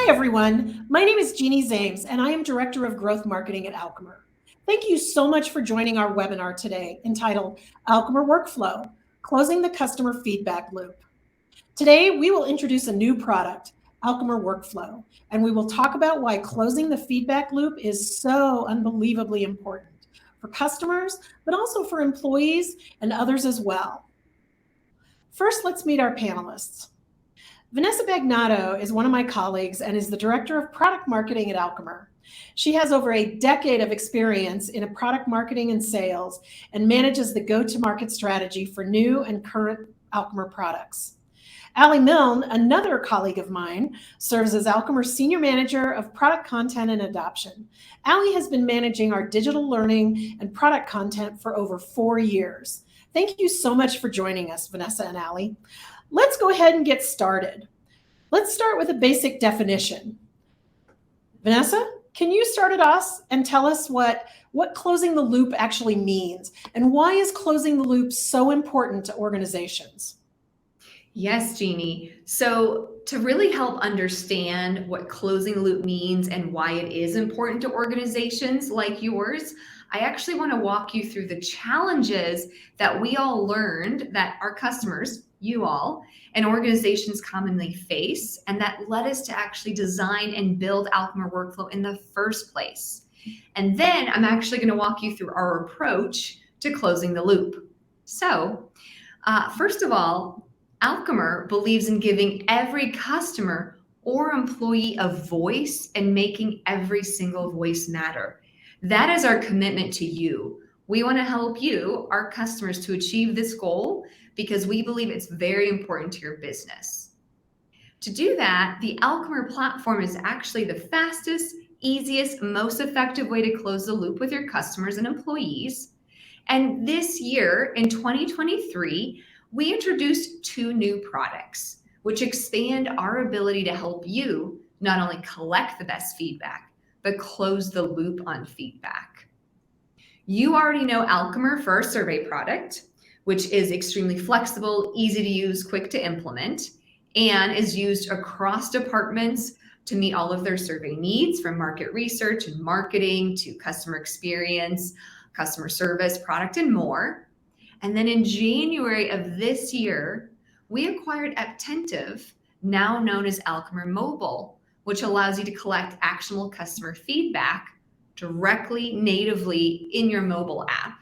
Hi, everyone. My name is Jeannie Zames, and I am Director of Growth Marketing at Alchemer. Thank you so much for joining our webinar today entitled Alchemer Workflow, Closing the Customer Feedback Loop. Today, we will introduce a new product, Alchemer Workflow, and we will talk about why closing the feedback loop is so unbelievably important for customers, but also for employees and others as well. First, let's meet our panelists. Vanessa Bagnato is one of my colleagues and is the Director of Product Marketing at Alchemer. She has over a decade of experience in product marketing and sales and manages the go-to-market strategy for new and current Alchemer products. Allie Milne, another colleague of mine, serves as Alchemer's Senior Manager of Product Content and Adoption. Allie has been managing our digital learning and product content for over 4 years. Thank you so much for joining us, Vanessa and Allie. Let's go ahead and get started. Let's start with a basic definition. Vanessa, can you start at us and tell us what closing the loop actually means, and why is closing the loop so important to organizations? Yes, Jeannie. So to really help understand what closing the loop means and why it is important to organizations like yours, I actually want to walk you through the challenges that we all learned that our customers, you all, and organizations commonly face, and that led us to actually design and build Alchemer Workflow in the first place. And then I'm actually going to walk you through our approach to closing the loop. So first of all, Alchemer believes in giving every customer or employee a voice and making every single voice matter. That is our commitment to you. We want to help you, our customers, to achieve this goal because we believe it's very important to your business. To do that, the Alchemer platform is actually the fastest, easiest, most effective way to close the loop with your customers and employees. And this year, in 2023, we introduced 2 new products, which expand our ability to help you not only collect the best feedback, but close the loop on feedback. You already know Alchemer for our survey product, which is extremely flexible, easy to use, quick to implement, and is used across departments to meet all of their survey needs, from market research and marketing to customer experience, customer service, product, and more. And then in January of this year, we acquired Attentive, now known as Alchemer Mobile, which allows you to collect actionable customer feedback directly, natively in your mobile app.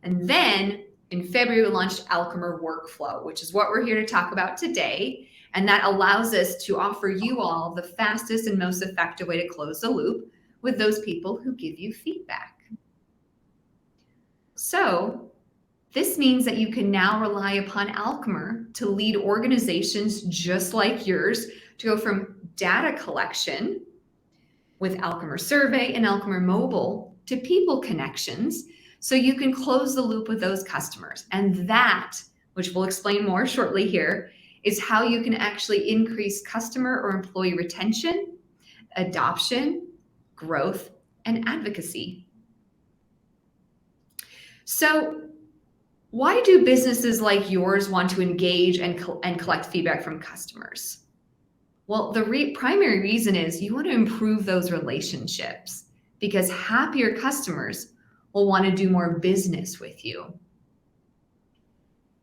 And then in February, we launched Alchemer Workflow, which is what we're here to talk about today. And that allows us to offer you all the fastest and most effective way to close the loop with those people who give you feedback. So this means that you can now rely upon Alchemer to lead organizations just like yours to go from data collection with Alchemer Survey and Alchemer Mobile to people connections, so you can close the loop with those customers. And that, which we'll explain more shortly here, is how you can actually increase customer or employee retention, adoption, growth, and advocacy. So why do businesses like yours want to engage and collect feedback from customers? Well, the primary reason is you want to improve those relationships, because happier customers will want to do more business with you.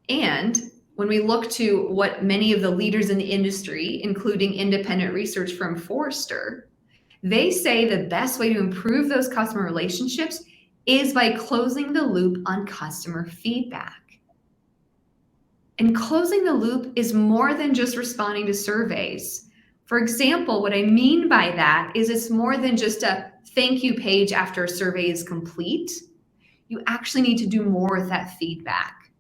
And when we look to what many of the leaders in the industry, including independent research firm Forrester, they say the best way to improve those customer relationships is by closing the loop on customer feedback. And closing the loop is more than just responding to surveys. For example, what I mean by that is it's more than just a thank you page after a survey is complete. You actually need to do more with that feedback.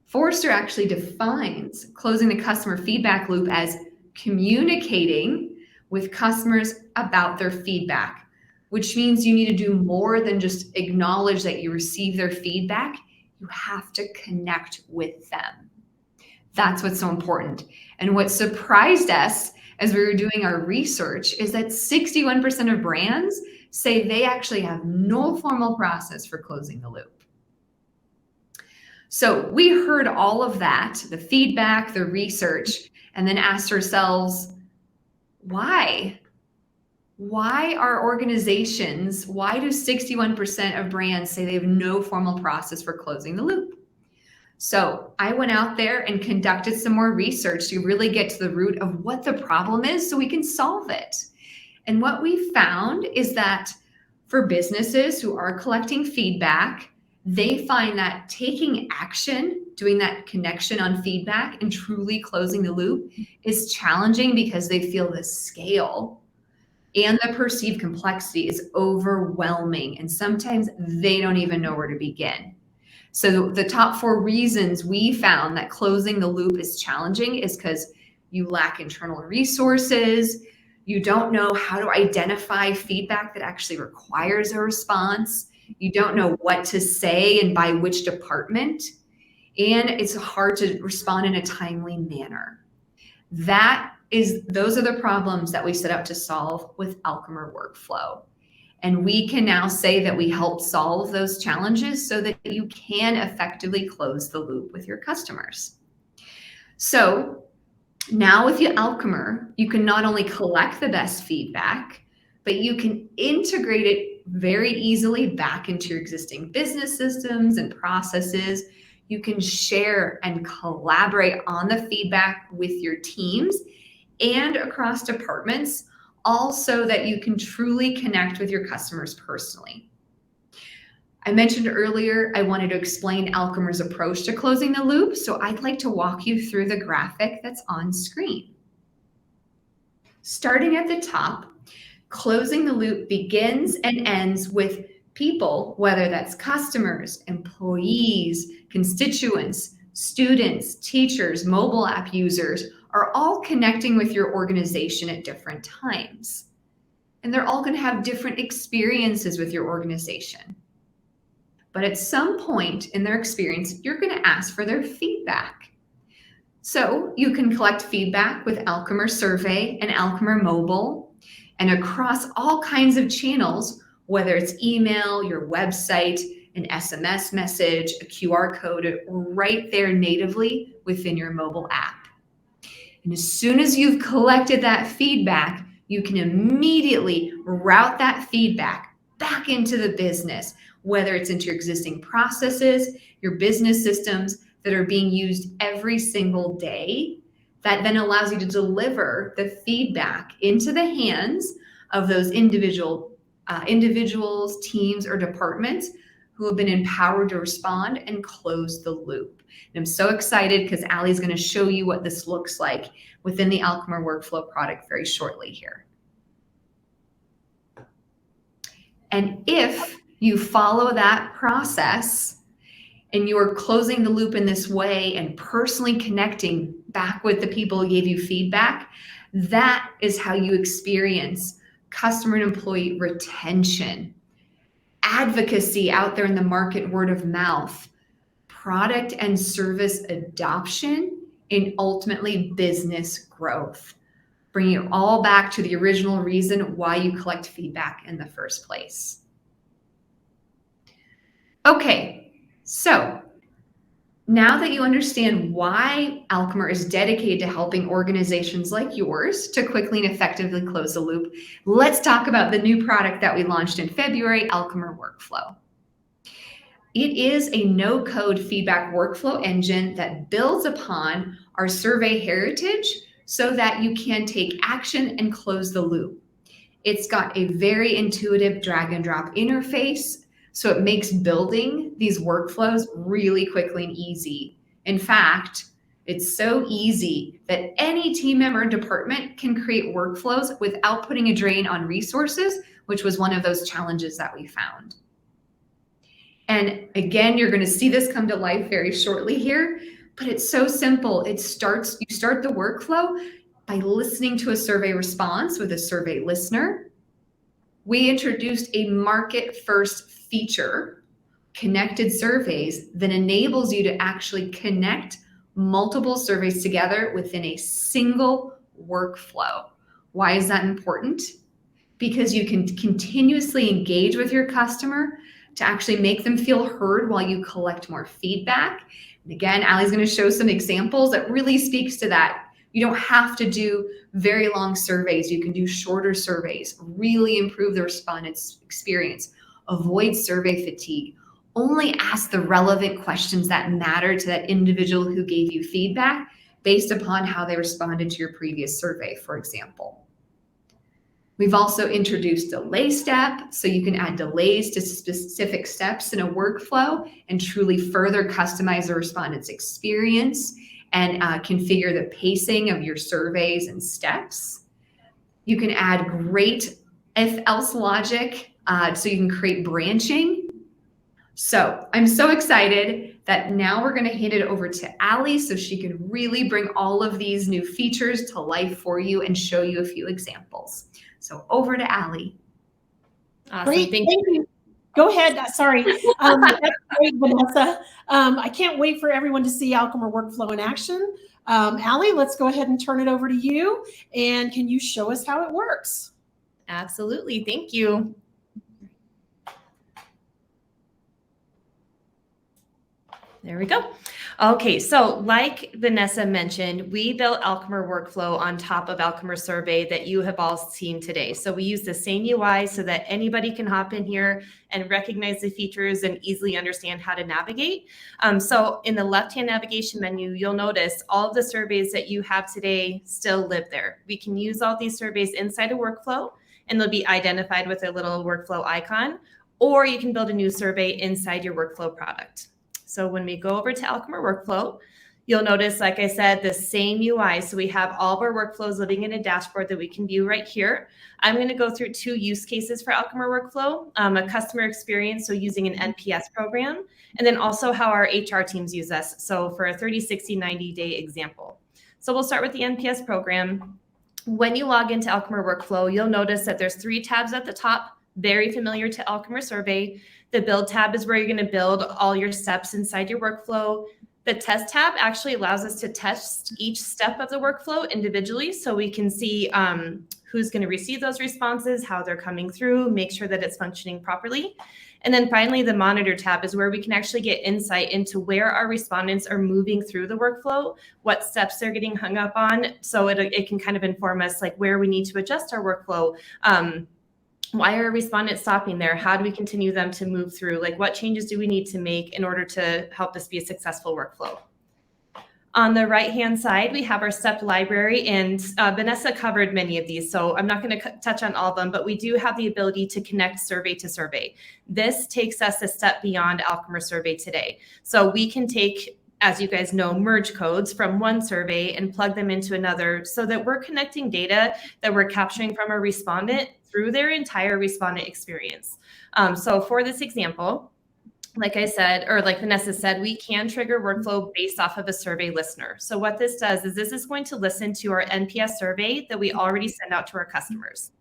Forrester actually defines closing the customer feedback loop as communicating with customers about their feedback, which means you need to do more than just acknowledge that you receive their feedback. You have to connect with them. That's what's so important. And what surprised us as we were doing our research is that 61% of brands say they actually have no formal process for closing the loop. So we heard all of that, the feedback, the research, and then asked ourselves, Why? Why are organizations, why do 61% of brands say they have no formal process for closing the loop? So I went out there and conducted some more research to really get to the root of what the problem is so we can solve it. And what we found is that for businesses who are collecting feedback, they find that taking action, doing that connection on feedback and truly closing the loop is challenging because they feel the scale and the perceived complexity is overwhelming. And sometimes they don't even know where to begin. So the top 4 reasons we found that closing the loop is challenging is because you lack internal resources, you don't know how to identify feedback that actually requires a response, you don't know what to say and by which department, and it's hard to respond in a timely manner. Those are the problems that we set out to solve with Alchemer Workflow. And we can now say that we help solve those challenges so that you can effectively close the loop with your customers. So now with your Alchemer, you can not only collect the best feedback, but you can integrate it very easily back into your existing business systems and processes. You can share and collaborate on the feedback with your teams and across departments, all so that you can truly connect with your customers personally. I mentioned earlier, I wanted to explain Alchemer's approach to closing the loop, so I'd like to walk you through the graphic that's on screen. Starting at the top, closing the loop begins and ends with people, whether that's customers, employees, constituents, students, teachers, mobile app users, are all connecting with your organization at different times. And they're all going to have different experiences with your organization. But at some point in their experience, you're going to ask for their feedback. So you can collect feedback with Alchemer Survey and Alchemer Mobile, and across all kinds of channels, whether it's email, your website, an SMS message, a QR code, right there natively within your mobile app. And as soon as you've collected that feedback, you can immediately route that feedback back into the business, whether it's into your existing processes, your business systems that are being used every single day. That then allows you to deliver the feedback into the hands of those individuals, teams, or departments who have been empowered to respond and close the loop. And I'm so excited because Allie's going to show you what this looks like within the Alchemer Workflow product very shortly here. And if you follow that process and you are closing the loop in this way and personally connecting back with the people who gave you feedback, that is how you experience customer and employee retention, advocacy out there in the market, word of mouth, product and service adoption, and ultimately business growth, bringing it all back to the original reason why you collect feedback in the first place. Okay, so now that you understand why Alchemer is dedicated to helping organizations like yours to quickly and effectively close the loop, let's talk about the new product that we launched in February, Alchemer Workflow. It is a no-code feedback workflow engine that builds upon our survey heritage so that you can take action and close the loop. It's got a very intuitive drag and drop interface, so it makes building these workflows really quickly and easy. In fact, it's so easy that any team member and department can create workflows without putting a drain on resources, which was one of those challenges that we found. And again, you're going to see this come to life very shortly here, but it's so simple. You start the workflow by listening to a survey response with a survey listener. We introduced a market-first feature, connected surveys, that enables you to actually connect multiple surveys together within a single workflow. Why is that important? Because you can continuously engage with your customer to actually make them feel heard while you collect more feedback. And again, Allie's going to show some examples that really speaks to that You don't have to do very long surveys. You can do shorter surveys, really improve the respondent's experience, avoid survey fatigue. Only ask the relevant questions that matter to that individual who gave you feedback based upon how they responded to your previous survey, for example. We've also introduced delay step, so you can add delays to specific steps in a workflow and truly further customize the respondent's experience and configure the pacing of your surveys and steps. You can add great if-else logic, so you can create branching. So I'm so excited that now we're going to hand it over to Allie so she can really bring all of these new features to life for you and show you a few examples. So over to Allie. Awesome. Great. Thank you. Go ahead. Sorry. That's great, Vanessa. I can't wait for everyone to see Alchemer Workflow in action. Allie, let's go ahead and turn it over to you. And can you show us how it works? Absolutely. Thank you. There we go. Okay, so like Vanessa mentioned, we built Alchemer Workflow on top of Alchemer Survey that you have all seen today. So we use the same UI so that anybody can hop in here and recognize the features and easily understand how to navigate. So in the left-hand navigation menu, you'll notice all of the surveys that you have today still live there. We can use all these surveys inside a workflow and they'll be identified with a little workflow icon, or you can build a new survey inside your workflow product. So when we go over to Alchemer Workflow, you'll notice, like I said, the same UI. So we have all of our workflows living in a dashboard that we can view right here. I'm going to go through two use cases for Alchemer Workflow, a customer experience, so using an NPS program, and then also how our HR teams use us. So for a 30, 60, 90-day example. So we'll start with the NPS program. When you log into Alchemer Workflow, you'll notice that there's 3 tabs at the top, very familiar to Alchemer Survey. The build tab is where you're going to build all your steps inside your workflow. The test tab actually allows us to test each step of the workflow individually so we can see who's going to receive those responses, how they're coming through, make sure that it's functioning properly. And then finally, the monitor tab is where we can actually get insight into where our respondents are moving through the workflow, what steps they're getting hung up on. So it can kind of inform us like where we need to adjust our workflow. Why are respondents stopping there? How do we continue them to move through? Like what changes do we need to make in order to help this be a successful workflow? On the right-hand side, we have our step library, and Vanessa covered many of these, so I'm not going to touch on all of them, but we do have the ability to connect survey to survey. This takes us a step beyond Alchemer Survey today. So we can take, as you guys know, merge codes from one survey and plug them into another so that we're connecting data that we're capturing from a respondent through their entire respondent experience. So for this example, like I said, or like Vanessa said, we can trigger workflow based off of a survey listener. So what this does is this is going to listen to our NPS survey that we already send out to our customers.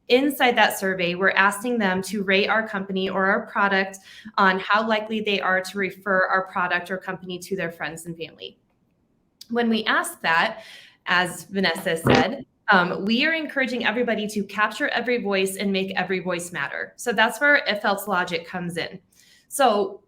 Inside that survey, we're asking them to rate our company or our product on how likely they are to refer our product or company to their friends and family. When we ask that, as Vanessa said, we are encouraging everybody to capture every voice and make every voice matter. So that's where if-else logic comes in. So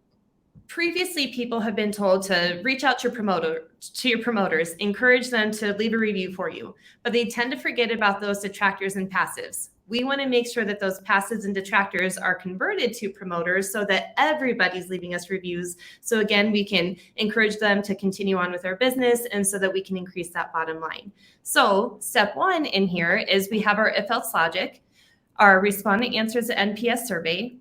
previously, people have been told to reach out to your promoters, encourage them to leave a review for you, but they tend to forget about those detractors and passives. We want to make sure that those passives and detractors are converted to promoters so that everybody's leaving us reviews. So again, we can encourage them to continue on with our business and so that we can increase that bottom line. So step 1 in here is we have our if-else logic. Our respondent answers the NPS survey.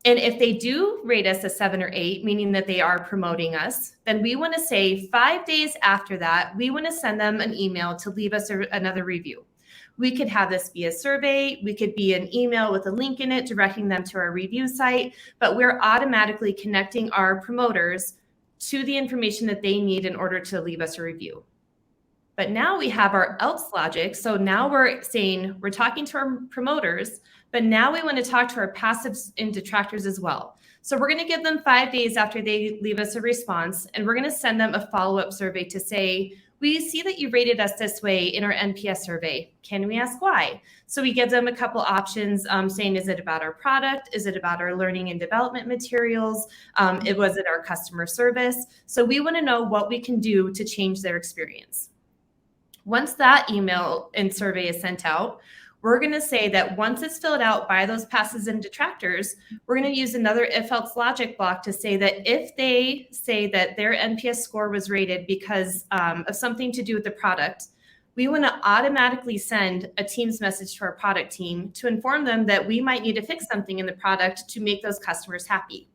And if they do rate us a 7 or 8, meaning that they are promoting us, then we want to say 5 days after that, we want to send them an email to leave us another review. We could have this be a survey. We could be an email with a link in it directing them to our review site, but we're automatically connecting our promoters to the information that they need in order to leave us a review. But now we have our else logic. So now we're saying we're talking to our promoters, but now we want to talk to our passives and detractors as well. So we're going to give them 5 days after they leave us a response, and we're going to send them a follow-up survey to say, we see that you rated us this way in our NPS survey. Can we ask why? So we give them a couple options saying, is it about our product? Is it about our learning and development materials? Was it our customer service? So we want to know what we can do to change their experience. Once that email and survey is sent out, we're going to say that once it's filled out by those passes and detractors, we're going to use another if else logic block to say that if they say that their NPS score was rated because of something to do with the product, we want to automatically send a Teams message to our product team to inform them that we might need to fix something in the product to make those customers happy.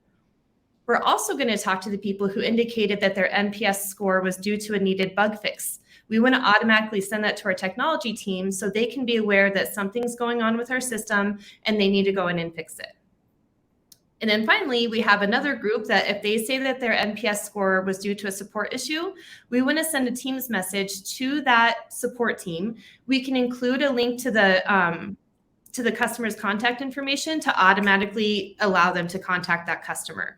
We're also going to talk to the people who indicated that their NPS score was due to a needed bug fix. We want to automatically send that to our technology team so they can be aware that something's going on with our system and they need to go in and fix it. And then finally, we have another group that if they say that their NPS score was due to a support issue, we want to send a Teams message to that support team. We can include a link to the customer's contact information to automatically allow them to contact that customer.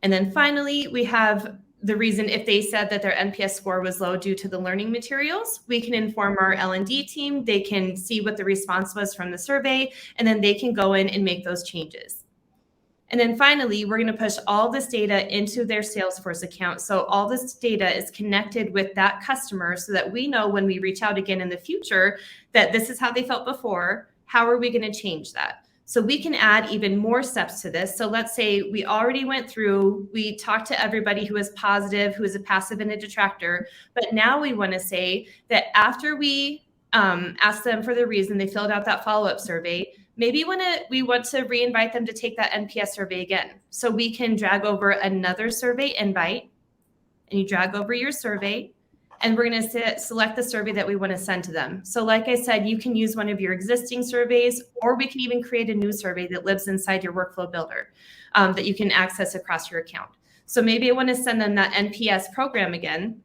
And then finally, we have the reason if they said that their NPS score was low due to the learning materials, we can inform our L&D team. They can see what the response was from the survey, and then they can go in and make those changes. And then finally, we're going to push all this data into their Salesforce account. So all this data is connected with that customer so that we know when we reach out again in the future that this is how they felt before. How are we going to change that? So we can add even more steps to this. So let's say we already went through, we talked to everybody who is positive, who is a passive and a detractor, but now we want to say that after we ask them for the reason they filled out that follow-up survey, maybe we want to re-invite them to take that NPS survey again. So we can drag over another survey invite, and you drag over your survey, and we're going to select the survey that we want to send to them. So like I said, you can use one of your existing surveys, or we can even create a new survey that lives inside your workflow builder that you can access across your account. So maybe I want to send them that NPS program again.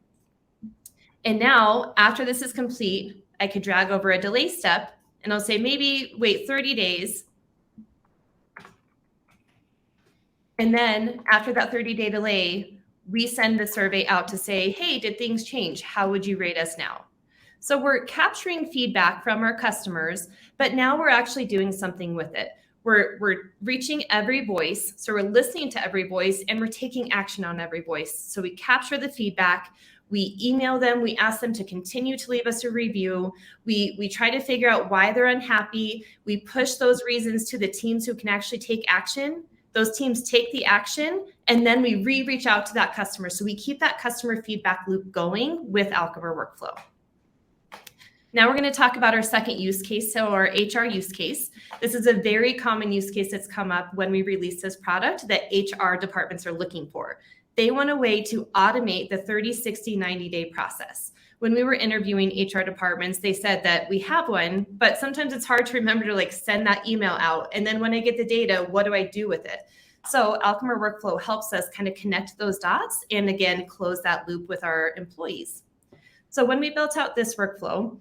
And now after this is complete, I could drag over a delay step, and I'll say maybe wait 30 days. And then after that 30-day delay, we send the survey out to say, hey, did things change? How would you rate us now? So we're capturing feedback from our customers, but now we're actually doing something with it. We're reaching every voice. So we're listening to every voice and we're taking action on every voice. So we capture the feedback, we email them, we ask them to continue to leave us a review. We try to figure out why they're unhappy. We push those reasons to the teams who can actually take action. Those teams take the action, and then we reach out to that customer. So we keep that customer feedback loop going with Alchemer Workflow. Now we're going to talk about our second use case, so our HR use case. This is a very common use case that's come up when we release this product that HR departments are looking for. They want a way to automate the 30, 60, 90-day process. When we were interviewing HR departments, they said that we have one, but sometimes it's hard to remember to send that email out. And then when I get the data, what do I do with it? So Alchemer Workflow helps us kind of connect those dots and again, close that loop with our employees. So when we built out this workflow,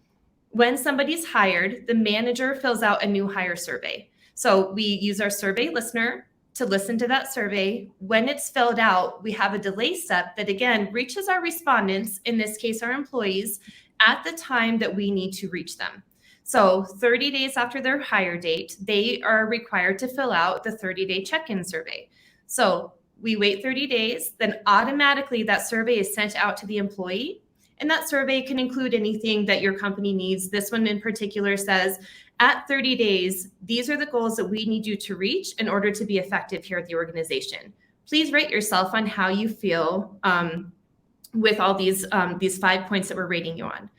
when somebody's hired, the manager fills out a new hire survey. So we use our survey listener to listen to that survey. When it's filled out, we have a delay step that again reaches our respondents, in this case our employees, at the time that we need to reach them. So 30 days after their hire date, they are required to fill out the 30-day check-in survey. So we wait 30 days, then automatically that survey is sent out to the employee. And that survey can include anything that your company needs. This one in particular says, at 30 days, these are the goals that we need you to reach in order to be effective here at the organization. Please rate yourself on how you feel with all these 5 points that we're rating you on.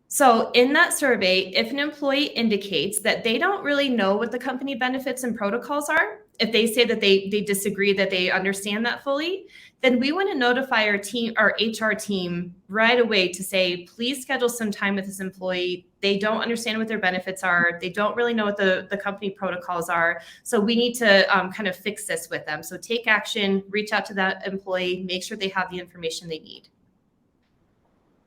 So in that survey, if an employee indicates that they don't really know what the company benefits and protocols are, if they say that they disagree, that they understand that fully, then we want to notify our HR team right away to say, please schedule some time with this employee. They don't understand what their benefits are. They don't really know what the company protocols are. So we need to kind of fix this with them. So take action, reach out to that employee, make sure they have the information they need.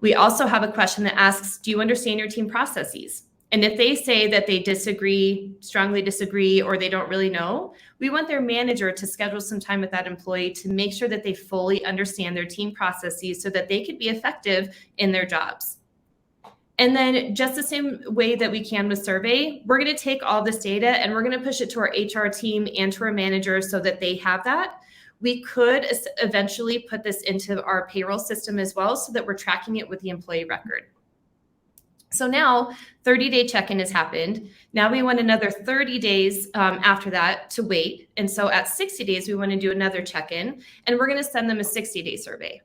We also have a question that asks, do you understand your team processes? And if they say that they disagree, strongly disagree, or they don't really know, we want their manager to schedule some time with that employee to make sure that they fully understand their team processes so that they could be effective in their jobs. And then just the same way that we can with survey, we're going to take all this data and we're going to push it to our HR team and to our manager so that they have that. We could eventually put this into our payroll system as well so that we're tracking it with the employee record. So now 30-day check-in has happened. Now we want another 30 days after that to wait. And so at 60 days, we want to do another check-in, and we're going to send them a 60-day survey.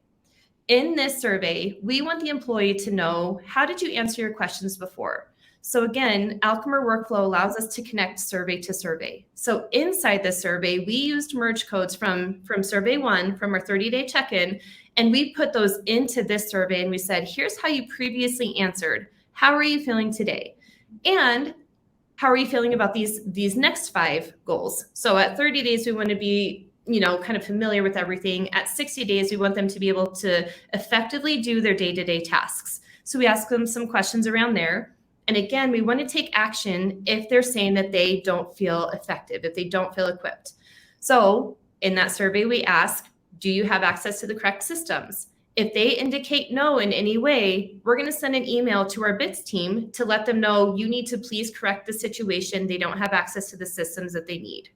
In this survey, we want the employee to know, how did you answer your questions before? So again, Alchemer workflow allows us to connect survey to survey. So inside the survey, we used merge codes from survey 1, from our 30-day check-in, and we put those into this survey, and we said, here's how you previously answered. How are you feeling today? And how are you feeling about these next 5 goals? So at 30 days, we want to be, kind of familiar with everything. At 60 days, we want them to be able to effectively do their day-to-day tasks. So we ask them some questions around there. And again, we want to take action if they're saying that they don't feel effective, if they don't feel equipped. So in that survey, we ask, do you have access to the correct systems? If they indicate no in any way, we're going to send an email to our BITS team to let them know you need to please correct the situation. They don't have access to the systems that they need.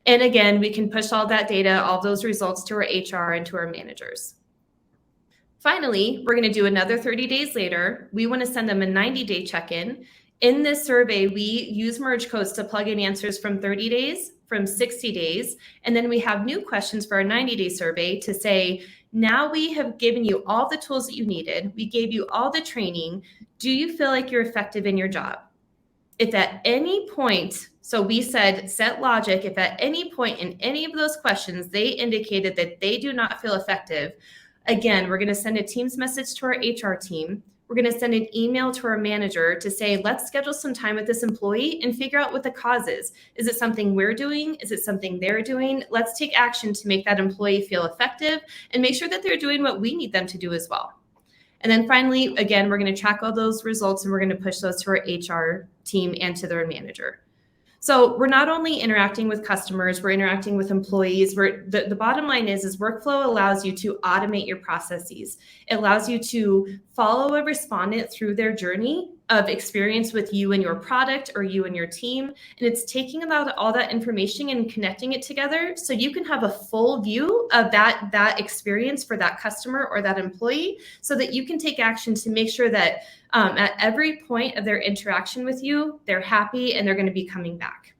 And again, we can push all that data, all those results to our HR and to our managers. Finally, we're going to do another 30 days later. We want to send them a 90-day check-in. In this survey, we use merge codes to plug in answers from 30 days, from 60 days, and then we have new questions for our 90-day survey to say, now we have given you all the tools that you needed. We gave you all the training. Do you feel like you're effective in your job? If at any point, so we said set logic, if at any point in any of those questions, they indicated that they do not feel effective, again, we're going to send a Teams message to our HR team. We're going to send an email to our manager to say, let's schedule some time with this employee and figure out what the cause is. Is it something we're doing? Is it something they're doing? Let's take action to make that employee feel effective and make sure that they're doing what we need them to do as well. And then finally, again, we're going to track all those results and we're going to push those to our HR team and to their manager. So we're not only interacting with customers, we're interacting with employees. The bottom line is workflow allows you to automate your processes. It allows you to follow a respondent through their journey of experience with you and your product or you and your team. And it's taking about all that information and connecting it together so you can have a full view of that experience for that customer or that employee so that you can take action to make sure that at every point of their interaction with you, they're happy and they're going to be coming back.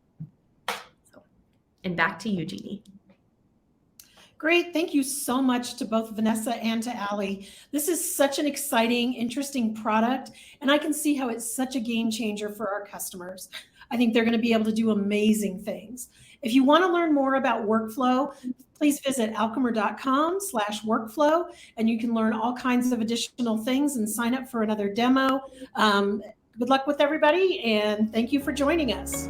And back to you, Jeannie. Great. Thank you so much to both Vanessa and to Allie. This is such an exciting, interesting product, and I can see how it's such a game changer for our customers. I think they're going to be able to do amazing things. If you want to learn more about workflow, please visit alchemer.com/workflow, and you can learn all kinds of additional things and sign up for another demo. Good luck with everybody, and thank you for joining us.